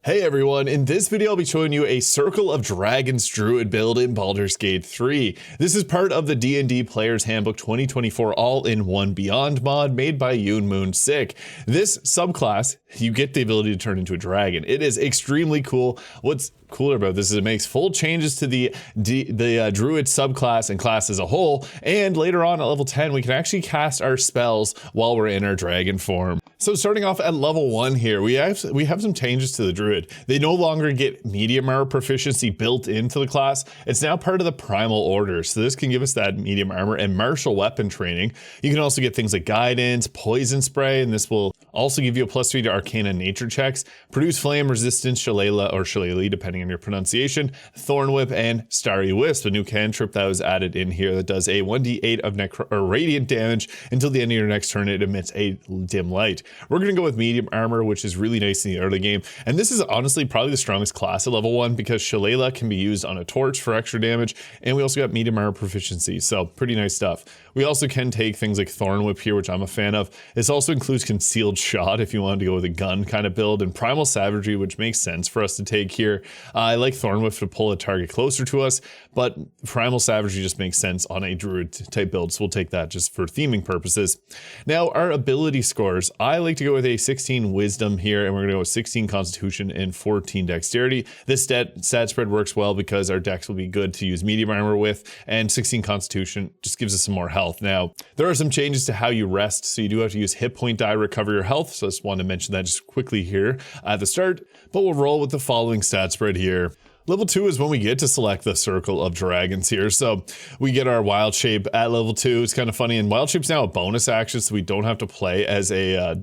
Hey everyone, in this video I'll be showing you a Circle of Dragons Druid build in Baldur's Gate 3. This is part of the D&D Player's Handbook 2024 All-in-One Beyond mod made by Yoonmoonsik. This subclass, you get the ability to turn into a dragon. It is extremely cool. What's cooler about this is it makes full changes to the druid subclass and class as a whole, and later on at level 10 we can actually cast our spells while we're in our dragon form. So starting off at level 1 here, we have some changes to the druid. They no longer get medium armor proficiency built into the class. It's now part of the primal order, so this can give us that medium armor and martial weapon training. You can also get things like guidance, poison spray, and this will also give you a +3 to arcana nature checks, produce flame resistance, shillelagh or shillelagh depending on your pronunciation, thorn whip, and starry wisp, a new cantrip that was added in here that does a 1d8 of radiant damage until the end of your next turn. It emits a dim light. We're going to go with medium armor, which is really nice in the early game, and this is honestly probably the strongest class at level 1 because shillelagh can be used on a torch for extra damage, and we also got medium armor proficiency, so pretty nice stuff. We also can take things like thorn whip here, which I'm a fan of. This also includes concealed shot if you wanted to go with a gun kind of build, and primal savagery, which makes sense for us to take here. I like thorn whip to pull a target closer to us, but primal savagery just makes sense on a druid type build, so we'll take that just for theming purposes. Now our ability scores, I like to go with a 16 wisdom here, and we're gonna go with 16 constitution and 14 dexterity. This stat spread works well because our dex will be good to use medium armor with, and 16 constitution just gives us some more health. Now there are some changes to how you rest, so you do have to use hit point die to recover your health, so I just wanted to mention that just quickly here at the start, but we'll roll with the following stat spread here. Level 2 is when we get to select the Circle of Dragons here. So we get our Wild Shape at level 2. It's kind of funny, and Wild Shape's now a bonus action, so we don't have to play as a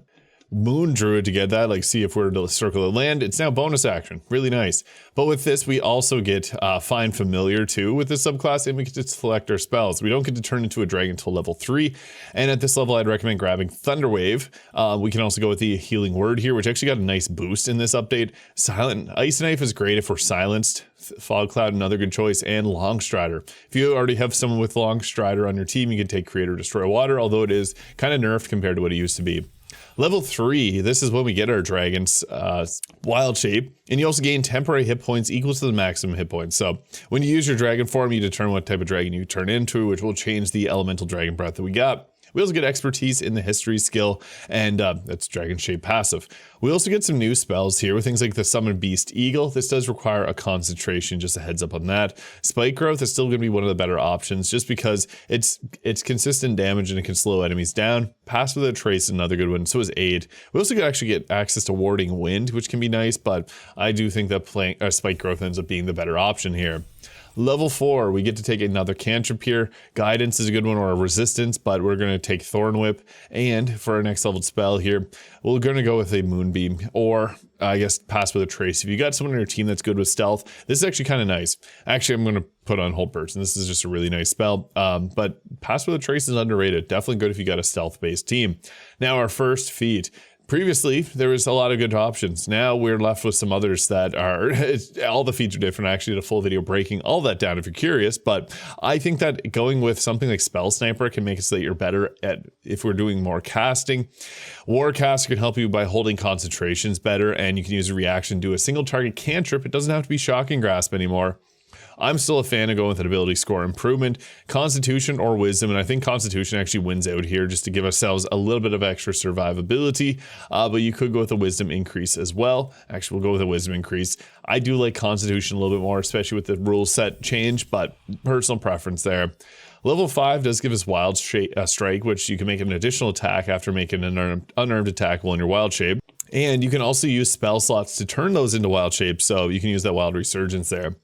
Moon Druid to get that. Like, see if we're to circle the land, it's now bonus action. Really nice. But with this, we also get Find Familiar too with this subclass, and we get to select our spells. We don't get to turn into a dragon until level 3. And at this level, I'd recommend grabbing Thunder Wave. We can also go with the Healing Word here, which actually got a nice boost in this update. Silent Ice Knife is great if we're silenced. Fog Cloud, another good choice, and Long Strider. If you already have someone with Long Strider on your team, you can take Create or Destroy Water, although it is kind of nerfed compared to what it used to be. Level 3, this is when we get our dragon's Wild Shape, and you also gain temporary hit points equal to the maximum hit points. So when you use your dragon form, you determine what type of dragon you turn into, which will change the elemental dragon breath that we got. We also get expertise in the history skill, and that's dragon shape passive. We also get some new spells here with things like the Summon Beast Eagle. This does require a concentration, just a heads up on that. Spike Growth is still going to be one of the better options just because it's consistent damage and it can slow enemies down. Pass with a Trace is another good one, so is Aid. We also actually get access to Warding Wind, which can be nice, but I do think that playing Spike Growth ends up being the better option here. Level 4, we get to take another cantrip here. Guidance is a good one, or a resistance, but we're going to take Thorn Whip. And for our next level spell here, we're going to go with a Moonbeam, or I guess Pass with a Trace. If you got someone on your team that's good with stealth, this is actually kind of nice. Actually, I'm going to put on Hold Person. This is just a really nice spell, but Pass with a Trace is underrated. Definitely good if you got a stealth-based team. Now our first feat. Previously, there was a lot of good options. Now we're left with some others that are, all the feats are different. I actually did a full video breaking all that down if you're curious, but I think that going with something like Spell Sniper can make it so that you're better at, if we're doing more casting. Warcaster can help you by holding concentrations better, and you can use a reaction to do a single target cantrip. It doesn't have to be Shocking Grasp anymore. I'm still a fan of going with an ability score improvement, Constitution or Wisdom, and I think Constitution actually wins out here just to give ourselves a little bit of extra survivability, but you could go with a Wisdom increase as well. Actually, we'll go with a Wisdom increase. I do like Constitution a little bit more, especially with the rule set change, but personal preference there. Level 5 does give us Wild Strike, which you can make an additional attack after making an unarmed attack while in your Wild Shape. And you can also use spell slots to turn those into Wild Shape, so you can use that Wild Resurgence there.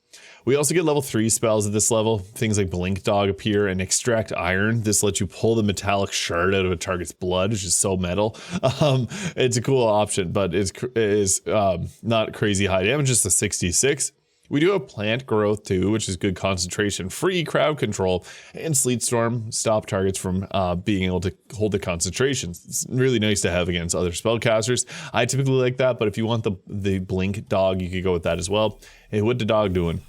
We also get level 3 spells at this level. Things like Blink Dog appear and Extract Iron. This lets you pull the metallic shard out of a target's blood, which is so metal. It's a cool option, but it is not crazy high damage, just a 66. We do have Plant Growth too, which is good concentration, free crowd control, and Sleet Storm stop targets from being able to hold the concentrations. It's really nice to have against other spellcasters. I typically like that, but if you want the Blink Dog, you could go with that as well. Hey, what the dog doing?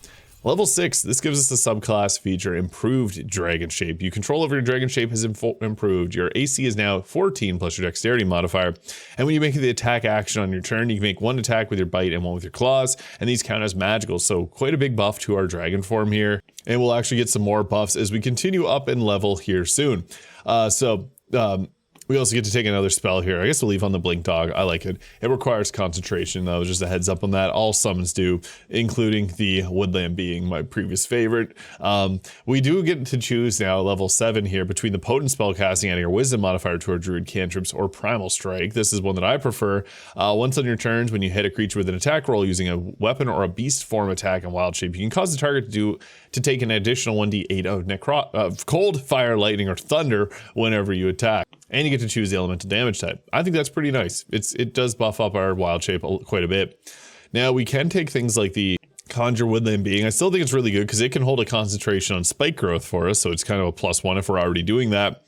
Level 6, this gives us the subclass feature, Improved Dragon Shape. Your control over your dragon shape has improved. Your AC is now 14 plus your dexterity modifier. And when you make the attack action on your turn, you can make one attack with your bite and one with your claws. And these count as magical, so quite a big buff to our dragon form here. And we'll actually get some more buffs as we continue up in level here soon. We also get to take another spell here. I guess we'll leave on the Blink Dog. I like it. It requires concentration, though. Just a heads up on that. All summons do, including the Woodland being my previous favorite. We do get to choose now level 7 here between the potent spell casting, adding our wisdom modifier to our druid cantrips, or primal strike. This is one that I prefer. Once on your turns, when you hit a creature with an attack roll using a weapon or a beast form attack in wild shape, you can cause the target to take an additional 1d8 of cold, fire, lightning, or thunder whenever you attack. And you get to choose the elemental damage type. I think that's pretty nice. It does buff up our wild shape quite a bit. Now we can take things like the Conjure Woodland Being. I still think it's really good because it can hold a concentration on spike growth for us, so it's kind of a +1 if we're already doing that.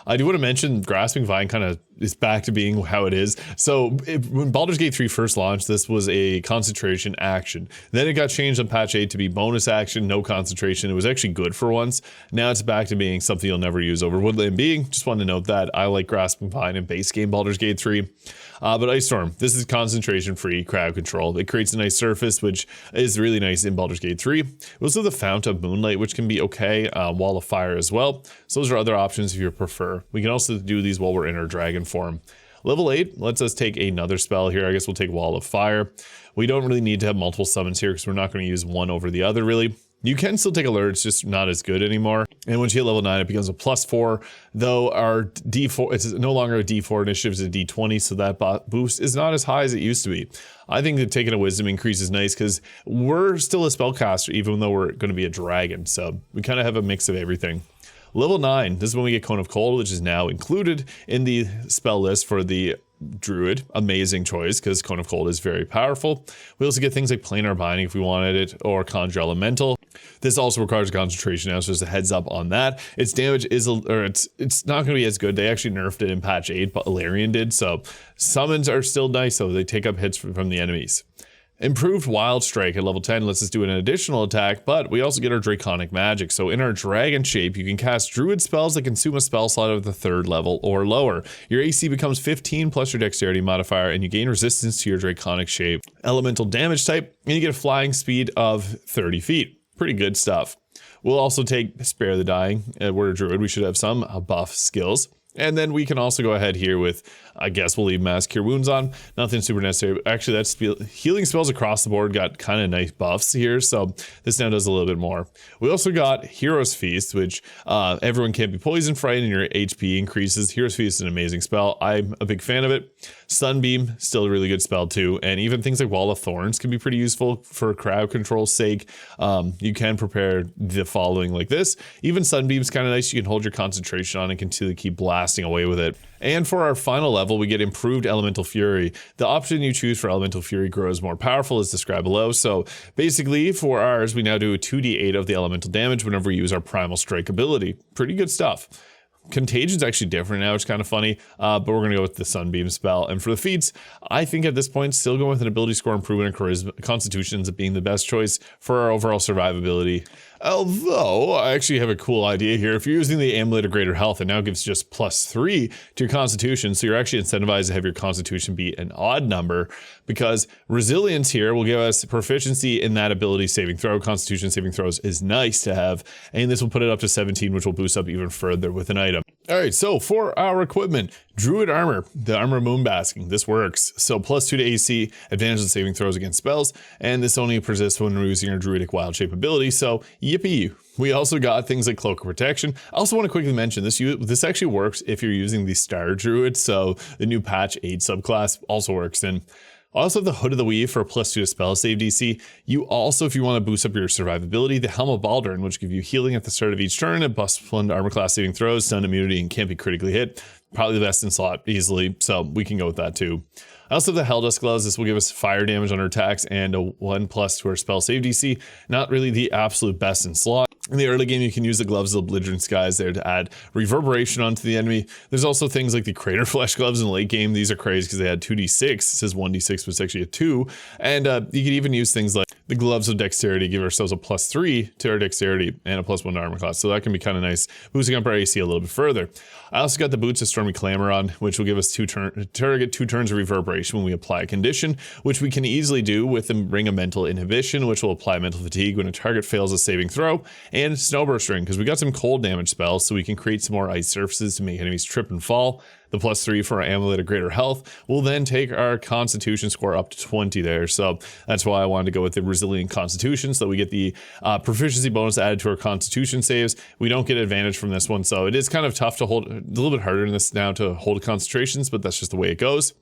I do want to mention Grasping Vine kind of is back to being how it is. So when Baldur's Gate 3 first launched, this was a concentration action. Then it got changed on patch 8 to be bonus action, no concentration. It was actually good for once. Now it's back to being something you'll never use over Woodland Being. Just wanted to note that. I like Grasping Vine in base game Baldur's Gate 3. But Ice Storm, this is concentration-free crowd control. It creates a nice surface, which is really nice in Baldur's Gate 3. We also have the Fount of Moonlight, which can be okay. Wall of Fire as well. So those are other options if you prefer. We can also do these while we're in our dragon form. Level 8 lets us take another spell here. I guess we'll take Wall of Fire. We don't really need to have multiple summons here because we're not going to use one over the other really. You can still take Alert, it's just not as good anymore. And once you hit level 9, it becomes a +4, though our D4, it's no longer a D4 initiative, it's a D20, so that boost is not as high as it used to be. I think that taking a wisdom increase is nice because we're still a spellcaster, even though we're going to be a dragon, so we kind of have a mix of everything. Level 9, this is when we get Cone of Cold, which is now included in the spell list for the Druid. Amazing choice because Cone of Cold is very powerful. We also get things like Planar Binding if we wanted it, or Conjure Elemental. This also requires concentration now, so just a heads up on that. Its damage is, it's not going to be as good. They actually nerfed it in patch 8, but Ilarion did, so summons are still nice, so they take up hits from the enemies. Improved Wild Strike at level 10 lets us do an additional attack, but we also get our Draconic Magic. So in our dragon shape, you can cast druid spells that consume a spell slot of the 3rd level or lower. Your AC becomes 15 plus your dexterity modifier, and you gain resistance to your Draconic shape elemental damage type, and you get a flying speed of 30 feet. Pretty good stuff. We'll also take Spare the Dying. We're a druid, we should have some buff skills. And then we can also go ahead here with, I guess we'll leave Mass Cure Wounds on. Nothing super necessary. Actually, that's healing spells across the board got kind of nice buffs here. So this now does a little bit more. We also got Hero's Feast, which everyone can't be poison frightened and your HP increases. Hero's Feast is an amazing spell. I'm a big fan of it. Sunbeam, still a really good spell too. And even things like Wall of Thorns can be pretty useful for crowd control's sake. You can prepare the following like this. Even Sunbeam's kind of nice. You can hold your concentration on and continue to keep blasting away with it. And for our final level, we get Improved Elemental Fury. The option you choose for Elemental Fury grows more powerful as described below. So basically for ours, we now do a 2d8 of the elemental damage whenever we use our Primal Strike ability. Pretty good stuff. Contagion's actually different now, which is kind of funny, but we're going to go with the Sunbeam spell. And for the feats, I think at this point, still going with an ability score improvement and charisma, Constitution ends up being the best choice for our overall survivability. Although, I actually have a cool idea here. If you're using the Amulet of Greater Health, it now gives just +3 to your Constitution, so you're actually incentivized to have your Constitution be an odd number, because Resilience here will give us proficiency in that ability saving throw. Constitution saving throws is nice to have, and this will put it up to 17, which will boost up even further with an item. All right, so for our equipment, Druid Armor, the Armor of Moonbasking, this works. So +2 to AC, advantage on saving throws against spells, and this only persists when we're using our Druidic Wild Shape ability, so yippee. We also got things like Cloak of Protection. I also want to quickly mention this actually works if you're using the Star Druid, so the new patch 8 subclass also works. And I also have the Hood of the Weave for a +2 to spell save DC. You also, if you want to boost up your survivability, the Helm of Baldur, which give you healing at the start of each turn, and +1 to armor class saving throws, stun immunity, and can't be critically hit. Probably the best in slot easily, so we can go with that too. I also have the Helldust Gloves. This will give us fire damage on our attacks and a 1+ to our spell save DC. Not really the absolute best in slot. In the early game, you can use the Gloves of the Belligerent Skies there to add reverberation onto the enemy. There's also things like the Crater Flesh Gloves in the late game. These are crazy because they had 2d6. It says 1d6, but it's actually a 2. And you can even use things like The gloves of dexterity give ourselves a +3 to our dexterity and a +1 to armor class. So that can be kind of nice, boosting up our AC a little bit further. I also got the boots of Stormy Clamor on, which will give us target 2 turns of reverberation when we apply a condition, which we can easily do with the Ring of Mental Inhibition, which will apply mental fatigue when a target fails a saving throw, and Snowburst Ring, because we got some cold damage spells, so we can create some more ice surfaces to make enemies trip and fall. The +3 for our Amulet of Greater Health will then take our Constitution score up to 20 there. So that's why I wanted to go with the Resilient Constitution, so that we get the proficiency bonus added to our Constitution saves. We don't get advantage from this one, so it is kind of tough to hold, a little bit harder in this now to hold concentrations, but that's just the way it goes.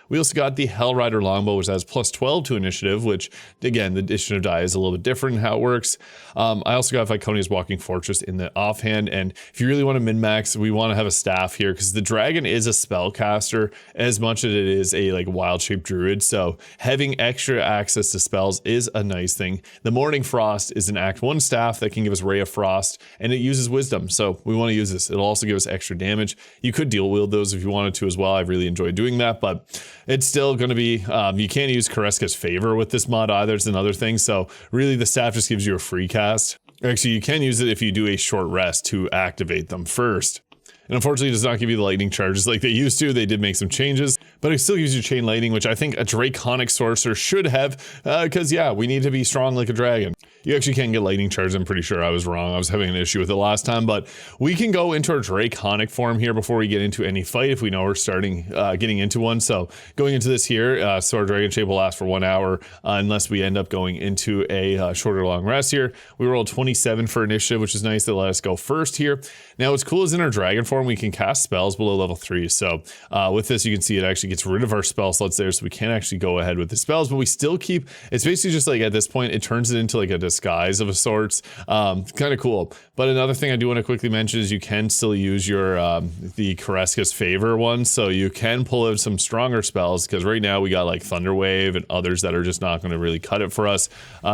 We also got the Hellrider Longbow, which has +12 to initiative, which, again, the initiative die is a little bit different in how it works. I also got Viconia's Walking Fortress in the offhand, and if you really want to min-max, we want to have a staff here, because the dragon is a spellcaster as much as it is a wild-shaped druid, so having extra access to spells is a nice thing. The Morning Frost is an Act 1 staff that can give us Ray of Frost, and it uses Wisdom, so we want to use this. It'll also give us extra damage. You could dual wield those if you wanted to as well. I've really enjoyed doing that, but it's still going to be, you can't use Kareska's Favor with this mod either. It's another thing. So really the staff just gives you a free cast. Actually, you can use it if you do a short rest to activate them first. And unfortunately, it does not give you the lightning charges like they used to. They did make some changes, but it still gives you chain lightning, which I think a draconic sorcerer should have, because yeah, we need to be strong like a dragon. You actually can get lightning charges. I'm pretty sure I was wrong. I was having an issue with it last time, but we can go into our draconic form here before we get into any fight if we know we're starting getting into one. So going into this here, so our dragon shape will last for 1 hour unless we end up going into a shorter long rest here. We rolled 27 for initiative, which is nice. They let us go first here. Now what's cool is in our dragon form, we can cast spells below level 3. So with this, you can see it actually gets rid of our spell slots there, so we can't actually go ahead with the spells, but we still keep, it's basically just like at this point, it turns it into like a disguise of a sorts. Kind of cool. But another thing I do want to quickly mention is you can still use your the Kareska's Favor one, so you can pull out some stronger spells, because right now we got like Thunder Wave and others that are just not going to really cut it for us.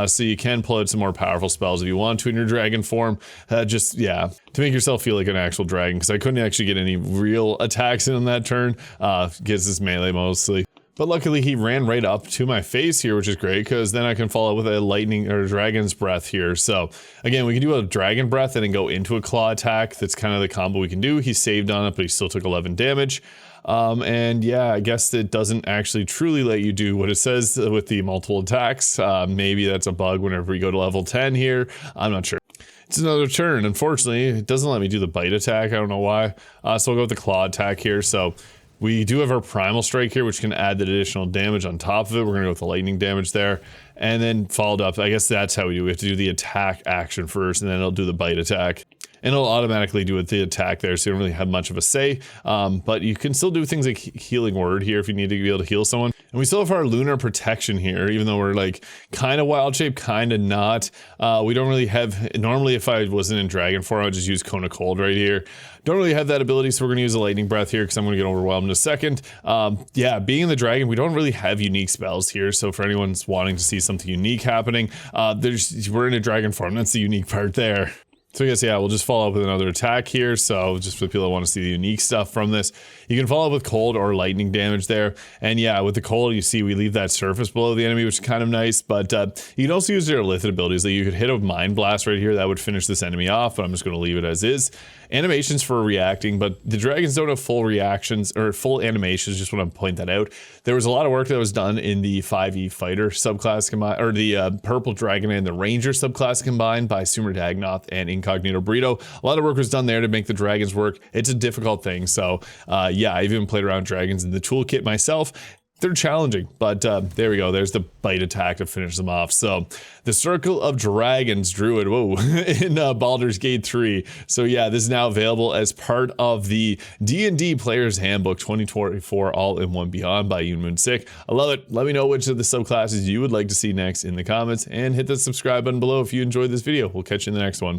So you can pull out some more powerful spells if you want to in your dragon form, just yeah, to make yourself feel like an actual dragon, because I couldn't actually get any real attacks in on that turn. Gets this melee mostly. But luckily he ran right up to my face here, which is great, because then I can follow with a lightning or dragon's breath here. So again, we can do a dragon breath and then go into a claw attack. That's kind of the combo we can do. He saved on it, but he still took 11 damage. And yeah, I guess it doesn't actually truly let you do what it says with the multiple attacks. Maybe that's a bug whenever we go to level 10 here. I'm not sure. It's another turn. Unfortunately, it doesn't let me do the bite attack. I don't know why. So we'll go with the claw attack here. So we do have our primal strike here, which can add the additional damage on top of it. We're going to go with the lightning damage there, and then followed up. I guess that's how we do. We have to do the attack action first, and then it'll do the bite attack. And it'll automatically do the attack there, so you don't really have much of a say. But you can still do things like Healing Word here if you need to be able to heal someone. And we still have our Lunar Protection here, even though we're like kind of wild shape, kind of not. We don't really have, normally if I wasn't in dragon form, I would just use Cone of Cold right here. Don't really have that ability, so we're going to use a Lightning Breath here because I'm going to get overwhelmed in a second. Yeah, being in the dragon, we don't really have unique spells here, so for anyone's wanting to see something unique happening, we're in a dragon form. That's the unique part there. So I guess, yeah, we'll just follow up with another attack here. So just for people that want to see the unique stuff from this, you can follow up with cold or lightning damage there. And yeah, with the cold, you see we leave that surface below the enemy, which is kind of nice. But you can also use your Illithid abilities. Like you could hit a Mind Blast right here. That would finish this enemy off, but I'm just going to leave it as is. Animations for reacting, but the dragons don't have full reactions or full animations. Just want to point that out. There was a lot of work that was done in the 5e fighter subclass combined, or the purple dragon and the ranger subclass combined by Sumer Dagnoth and Incognito Burrito. A lot of work was done there to make the dragons work. It's a difficult thing. So yeah, I even played around dragons in the toolkit myself. They're challenging, but there we go. There's the bite attack to finish them off. So the Circle of Dragons Druid, whoa, in Baldur's Gate 3. So yeah, this is now available as part of the D&D Player's Handbook 2024 All in One Beyond by Yoonmoonsik. I love it. Let me know which of the subclasses you would like to see next in the comments, and hit the subscribe button below if you enjoyed this video. We'll catch you in the next one.